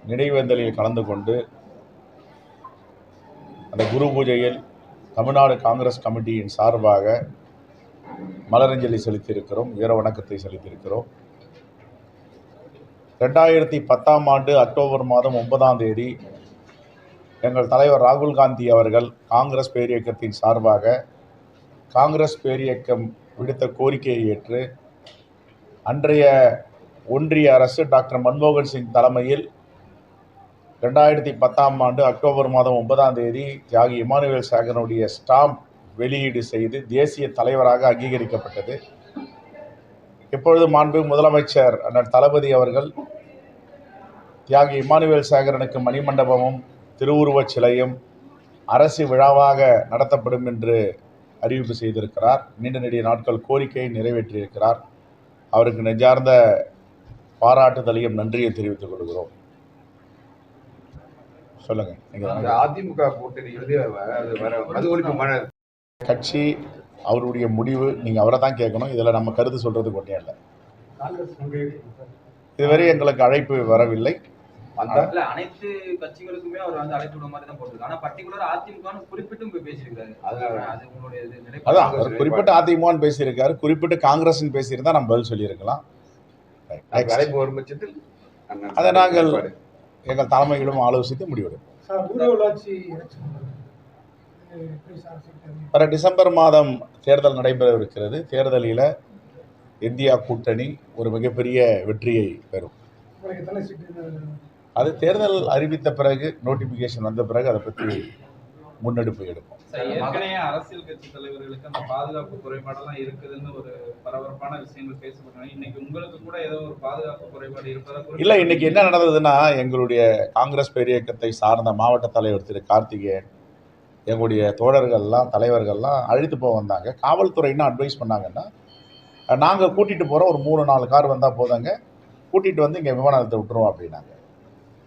நினைவேந்தலில் கலந்து கொண்டு அந்த குரு பூஜையில் தமிழ்நாடு காங்கிரஸ் கமிட்டியின் சார்பாக மலரஞ்சலி செலுத்தியிருக்கிறோம், வீர வணக்கத்தை செலுத்தியிருக்கிறோம். 2010 அக்டோபர் மாதம் 9 எங்கள் தலைவர் ராகுல் காந்தி அவர்கள் காங்கிரஸ் பேரியக்கத்தின் சார்பாக காங்கிரஸ் பேரியக்கம் விடுத்த கோரிக்கையை ஏற்று அன்றைய ஒன்றிய அரசு டாக்டர் மன்மோகன் சிங் தலைமையில் 2010 அக்டோபர் மாதம் 9 தியாகி இமானுவேல் சேகரனுடைய ஸ்டாம்ப் வெளியீடு செய்து தேசிய தலைவராக அங்கீகரிக்கப்பட்டது. இப்பொழுது மாண்பு முதலமைச்சர் அண்ணன் தளபதி அவர்கள் தியாகி இமானுவேல் சேகரனுக்கு மணிமண்டபமும் திருவுருவச் சிலையும் அரசு விழாவாக நடத்தப்படும் என்று அறிவிப்பு செய்திருக்கிறார். நீண்ட நெடிய நாட்கள் கோரிக்கையை நிறைவேற்றியிருக்கிறார். அவருக்கு நெஞ்சார்ந்த பாராட்டுதலையும் நன்றியை தெரிவித்துக் கொள்கிறோம். சொல்லுங்க. அதிமுக கூட்டணி கட்சி அவருடைய முடிவு, நீங்க அவரை தான் கேட்கணும். இதுல நம்ம கருத்து சொல்றது ஒன்றே இல்லை. இதுவரை எங்களுக்கு அழைப்பு வரவில்லை. அனைத்து கட்சிகளுக்குமே அவர் வந்து அழைப்பு விட மாதிரி தான் போட்டிருக்கு. ஆனா பர்டிகுலர் அதிமுக குறிப்பிட்டும் பேசியிருக்காரு. அதான் அவர் குறிப்பிட்ட அதிமுக பேசியிருக்காரு, குறிப்பிட்டு காங்கிரஸ் பேசியிருந்தா நம்ம பதில் சொல்லியிருக்கலாம். அதை நாங்கள் எங்கள் தலைமைகளும் ஆலோசித்து முடிவெடுப்போம். வர டிசம்பர் மாதம் தேர்தல் நடைபெறவிருக்கிறது. தேர்தலில் இந்தியா கூட்டணி ஒரு மிகப்பெரிய வெற்றியை பெறும். அது தேர்தல் அறிவித்த பிறகு, நோட்டிபிகேஷன் வந்த பிறகு அதை பற்றி முன்னெடுப்பு எடுப்போம். ஏற்கனவே அரசியல் கட்சி தலைவர்களுக்கு அந்த பாதுகாப்பு குறைபாடெல்லாம் இருக்குதுன்னு ஒரு பரபரப்பான விஷயங்கள் பேசப்பட்டாங்க. இன்னைக்கு உங்களுக்கு கூட ஏதோ ஒரு பாதுகாப்பு குறைபாடு இருப்பதா? இல்லை, இன்னைக்கு என்ன நடந்ததுன்னா, எங்களுடைய காங்கிரஸ் பேரியக்கத்தை சார்ந்த மாவட்ட தலைவர் திரு கார்த்திகேயன், எங்களுடைய தோழர்கள்லாம் தலைவர்கள்லாம் அழைத்து போக வந்தாங்க. காவல்துறைன்னு அட்வைஸ் பண்ணாங்கன்னா, நாங்கள் கூட்டிகிட்டு போகிறோம், ஒரு 3-4 கார் வந்தால் போதாங்க, கூட்டிகிட்டு வந்து இங்கே விமானத்தை விட்டுருவோம் அப்படின்னாங்க.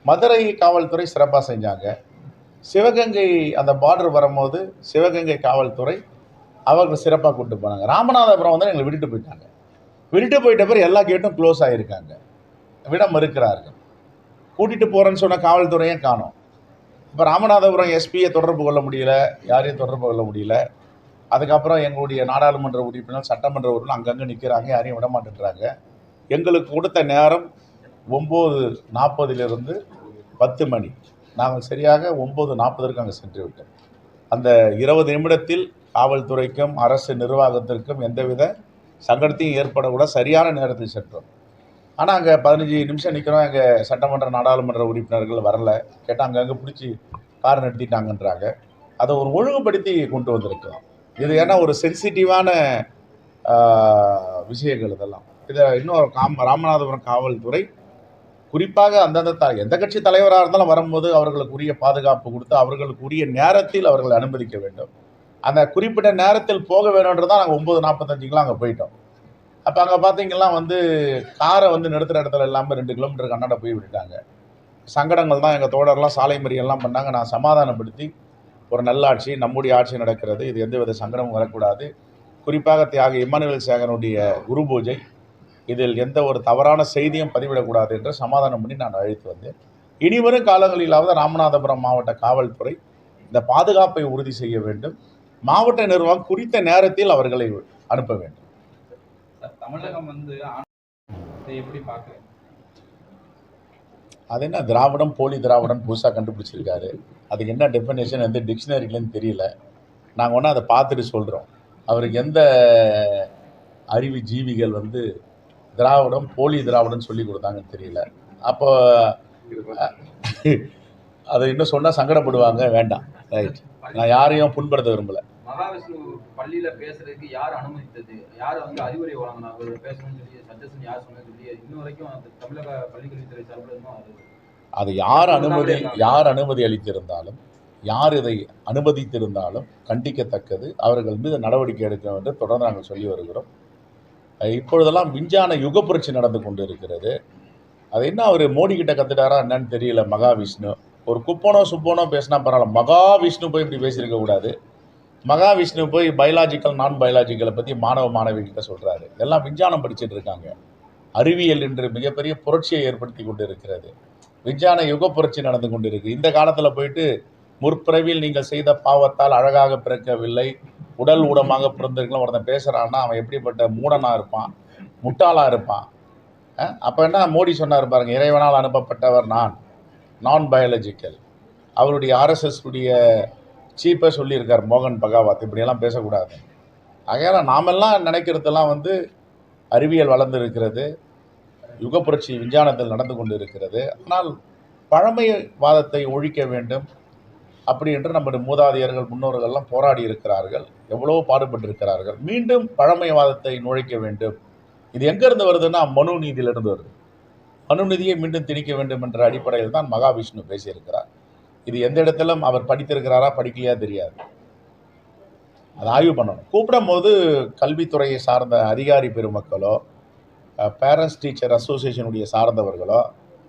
மதுரை காவல்துறை சிறப்பாக செஞ்சாங்க. சிவகங்கை அந்த பார்டர் வரும்போது சிவகங்கை காவல்துறை அவர்கள் சிறப்பாக கூப்பிட்டு போனாங்க. ராமநாதபுரம் வந்து எங்களை விட்டுட்டு போயிட்டாங்க. விட்டுட்டு போயிட்ட பிறகு எல்லா கேட்டும் க்ளோஸ் ஆகியிருக்காங்க, விட மறுக்கிறார்கள். கூட்டிகிட்டு போகிறேன்னு சொன்ன காவல்துறையும் காணோம். இப்போ ராமநாதபுரம் எஸ்பியை தொடர்பு கொள்ள முடியல, யாரையும் தொடர்பு கொள்ள முடியல. அதுக்கப்புறம் எங்களுடைய நாடாளுமன்ற உறுப்பினர், சட்டமன்ற உறுப்பினர் அங்கங்கே நிற்கிறாங்க, யாரையும் விட மாட்டேன்றாங்க. எங்களுக்கு கொடுத்த நேரம் 9:40 10 மணி. நாங்கள் சரியாக 9:40 அங்கே சென்று விட்டோம். அந்த 20 நிமிடத்தில் காவல்துறைக்கும் அரசு நிர்வாகத்திற்கும் எந்தவித சங்கடத்தையும் ஏற்படக்கூட சரியான நேரத்தில் சென்றோம். ஆனால் அங்கே 15 நிமிஷம் நிற்கிறோம். எங்கள் சட்டமன்ற நாடாளுமன்ற உறுப்பினர்கள் வரல. கேட்டால் அங்கங்கே பிடிச்சி கார் நிறுத்திட்டாங்கன்றாங்க. அதை ஒரு ஒழுங்குபடுத்தி கொண்டு வந்திருக்கலாம். இது ஏன்னா ஒரு சென்சிட்டிவான விஷயங்கள் இதெல்லாம். இதை இன்னும் ராமநாதபுரம் காவல்துறை குறிப்பாக அந்தந்த எந்த கட்சி தலைவராக இருந்தாலும் வரும்போது அவர்களுக்கு உரிய பாதுகாப்பு கொடுத்து அவர்களுக்கு உரிய நேரத்தில் அவர்களை அனுமதிக்க வேண்டும். அந்த குறிப்பிட்ட நேரத்தில் போக வேணுன்றதான் நாங்கள் 9:45 அங்கே போயிட்டோம். அப்போ அங்கே பார்த்தீங்கன்னா காரை நிறுத்துகிற இடத்துல இல்லாமல் 2 கிலோமீட்டருக்கு அண்ணாட போய் விட்டுட்டாங்க. சங்கடங்கள் தான். எங்கள் தோழர்லாம் சாலை மறியெல்லாம் பண்ணாங்க. நான் சமாதானப்படுத்தி, ஒரு நல்லாட்சி, நம்முடைய ஆட்சி நடக்கிறது, இது எந்தவித சங்கடமும் வரக்கூடாது. குறிப்பாக தியாகி இமானுவேல் சேகரனுடைய குரு பூஜை, இதில் எந்த ஒரு தவறான செய்தியும் பதிவிடக்கூடாது என்று சமாதானம் பண்ணி நான் அழைத்து வந்தேன். இனிவரும் காலங்களிலாவது ராமநாதபுரம் மாவட்ட காவல்துறை இந்த பாதுகாப்பை உறுதி செய்ய வேண்டும். மாவட்ட நிர்வாகம் குறித்த நேரத்தில் அவர்களை அனுப்ப வேண்டும். தமிழகம் எப்படி பார்க்குறேன்? அது என்ன திராவிடம், போலி திராவிடம் புதுசாக கண்டுபிடிச்சிருக்காரு. அதுக்கு என்ன டெஃபினேஷன், எந்த டிக்ஷனரியிலன்னு தெரியல. நாங்கள் ஒன்றா அதை பார்த்துட்டு சொல்கிறோம். அவருக்கு எந்த அறிவு ஜீவிகள் திராவிடம், போலி திராவிடம் சொல்லி கொடுத்தாங்கன்னு தெரியல. அப்போ அதை இன்னும் சொன்னால் சங்கடப்படுவாங்க, வேண்டாம். ரைட், நான் யாரையும் புண்படுத்த விரும்பலை. மகாவிஷ்ணு பள்ளியில பேசுறதுக்கு யார் அனுமதித்தது, யார் அறிவுரை வழங்கினா, அவர் பேசணும்னு சொல்லி சஜஷன் யார் சொன்னது சொல்லி இன்னும் வரைக்கும் அந்த தமிழக பள்ளிக்கல்வித்துறை சார்பில் அது யார் அனுமதி அளித்திருந்தாலும், யார் இதை அனுமதித்திருந்தாலும் கண்டிக்கத்தக்கது. அவர்கள் மீது நடவடிக்கை எடுக்க வேண்டும் தொடர்ந்து நாங்கள் சொல்லி வருகிறோம். இப்பொழுதெல்லாம் விஞ்ஞான யுக புரட்சி நடந்து கொண்டு இருக்கிறது. அது என்ன அவர் மோடி கிட்ட கற்றுட்டாரா என்னன்னு தெரியல. மகாவிஷ்ணு ஒரு குப்பனோ சுப்பனோ பேசினா பரவாயில்ல, மகாவிஷ்ணு போய் இப்படி பேசியிருக்க கூடாது. மகாவிஷ்ணு போய் பயாலஜிக்கல் நான் பயாலஜிக்கலை பற்றி மாணவிகிட்ட சொல்கிறாரு. எல்லாம் விஞ்ஞானம் படிச்சுட்டு இருக்காங்க. அறிவியல் என்று மிகப்பெரிய புரட்சியை ஏற்படுத்தி கொண்டு இருக்கிறது. விஞ்ஞான யுக புரட்சி நடந்து கொண்டிருக்கு. இந்த காலத்தில் போயிட்டு முற்பிறவியில் நீங்கள் செய்த பாவத்தால் அழகாக பிறக்கவில்லை, உடல் ஊனமாக பிறந்திருக்கலாம் ஒருத்தன் பேசுகிறான்னா அவன் எப்படிப்பட்ட மூடனாக இருப்பான், முட்டாளாக இருப்பான். அப்போ என்ன மோடி சொன்னார் பாருங்க, இறைவனால் அனுப்பப்பட்டவர் நான் பயாலஜிக்கல். அவருடைய RSS உடைய சீப்பை சொல்லியிருக்கார் மோகன் பகாவத், இப்படியெல்லாம் பேசக்கூடாது. ஆகையால் நாமெல்லாம் நினைக்கிறதெல்லாம் வந்து அறிவியல் வளர்ந்து யுக புரட்சி விஞ்ஞானத்தில் நடந்து கொண்டு இருக்கிறது. ஆனால் பழமைவாதத்தை ஒழிக்க வேண்டும் அப்படி என்று நம்முடைய மூதாதையர்கள் முன்னோர்கள்லாம் போராடி இருக்கிறார்கள், எவ்வளோ பாடுபட்டிருக்கிறார்கள். மீண்டும் பழமைவாதத்தை நுழைக்க வேண்டும். இது எங்கேருந்து வருதுன்னா மனு நீதியிலிருந்து வருது. மனு நீதியை மீண்டும் திணிக்க வேண்டும் என்ற அடிப்படையில் தான் மகாவிஷ்ணு பேசியிருக்கிறார். இது எந்த இடத்திலும் அவர் படித்திருக்கிறாரா படிக்கலையா தெரியாது, அதை ஆய்வு பண்ணணும். கூப்பிடும் போது கல்வித்துறையை சார்ந்த அதிகாரி பெருமக்களோ பேரண்ட்ஸ் டீச்சர் அசோசியேஷனுடைய சார்ந்தவர்களோ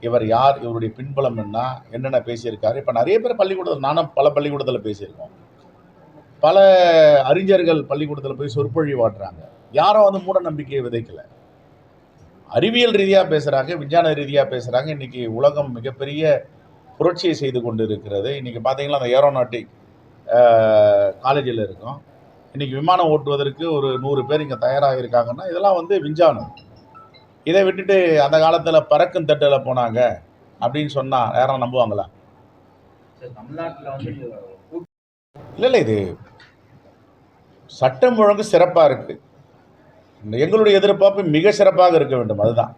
இவர் யார், இவருடைய பின்புலம் என்னென்ன பேசியிருக்காரு. இப்போ நிறைய பேர் பள்ளிக்கூடத்தில், நானும் பல பள்ளிக்கூடத்தில் பேசியிருக்கோம், பல அறிஞர்கள் பள்ளிக்கூடத்தில் போய் சொற்பொழிவாட்டுறாங்க. யாரும் வந்து மூட நம்பிக்கையை விதைக்கலை, அறிவியல் ரீதியாக பேசுகிறாங்க, விஞ்ஞான ரீதியாக பேசுகிறாங்க. இன்றைக்கி உலகம் மிகப்பெரிய புரட்சியை செய்து கொண்டு இருக்கிறது. இன்றைக்கி பார்த்தீங்கன்னா அந்த ஏரோநாட்டிக் காலேஜில் இருக்கும், இன்றைக்கி விமானம் ஓட்டுவதற்கு ஒரு 100 பேர் இங்கே தயாராக இருக்காங்கன்னா இதெல்லாம் வந்து விஞ்ஞானம். இதை விட்டுட்டு அந்த காலத்தில் பறக்கும் தட்டில் போனாங்க அப்படின்னு சொன்னால் யாரும் நம்புவாங்களா? தமிழ்நாட்டில் வந்து இல்லை, இது சட்டம் ஒழுங்கு சிறப்பாக இருக்குது. எங்களுடைய எதிர்பார்ப்பு மிக சிறப்பாக இருக்க வேண்டும். அதுதான்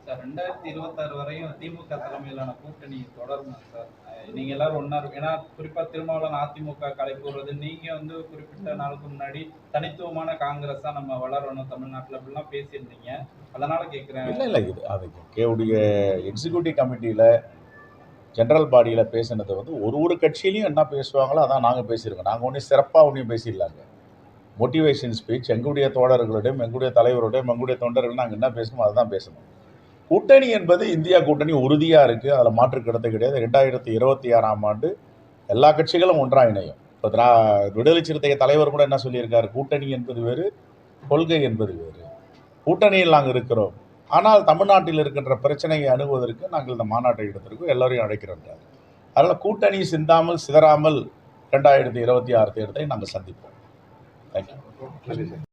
சார். 2026 வரையும் திமுக தலைமையிலான கூட்டணி தொடரும் சார். நீங்க எல்லாரும் ஒன்னா இருக்கும். ஏன்னா குறிப்பா திருமாவளவன் அதிமுக கலைக்கூறுறது, நீங்க வந்து குறிப்பிட்ட நாளுக்கு முன்னாடி தனித்துவமான காங்கிரஸா நம்ம வளரணும் தமிழ்நாட்டில் அப்படிலாம் பேசியிருந்தீங்க. அதனால கேட்குறேன். இல்லை இது அது கேவுடைய எக்ஸிக்யூட்டிவ் கமிட்டியில் ஜென்ரல் பாடியில் பேசினது வந்து ஒரு கட்சியிலையும் என்ன பேசுவாங்களோ அதான் நாங்கள் பேசியிருக்கோம். நாங்கள் ஒன்றும் சிறப்பாக ஒன்றையும் பேசிடலாங்க. மோட்டிவேஷன் ஸ்பீச் எங்களுடைய தோழர்களுடையும் எங்களுடைய தலைவருடையும் எங்களுடைய தொண்டர்கள் நாங்கள் என்ன பேசணுமோ அதை தான் பேசணும். கூட்டணி என்பது இந்தியா கூட்டணி உறுதியாக இருக்குது, அதில் மாற்று கருத்து கிடையாது. 2026ஆம் ஆண்டு எல்லா கட்சிகளும் ஒன்றாக இணையும். இப்போ விடுதலை சிறுத்தை தலைவர் கூட என்ன சொல்லியிருக்காரு, கூட்டணி என்பது வேறு, கொள்கை என்பது வேறு. கூட்டணியில் நாங்கள் இருக்கிறோம், ஆனால் தமிழ்நாட்டில் இருக்கின்ற பிரச்சனையை அணுகுவதற்கு நாங்கள் இந்த மாநாட்டை எடுத்திருக்கோம், எல்லோரையும் அழைக்கிறோன்றார். அதனால் கூட்டணி சிந்தாமல் சிதறாமல் 2026 தேர்தலை நாங்கள் சந்திப்போம். தேங்க்யூ.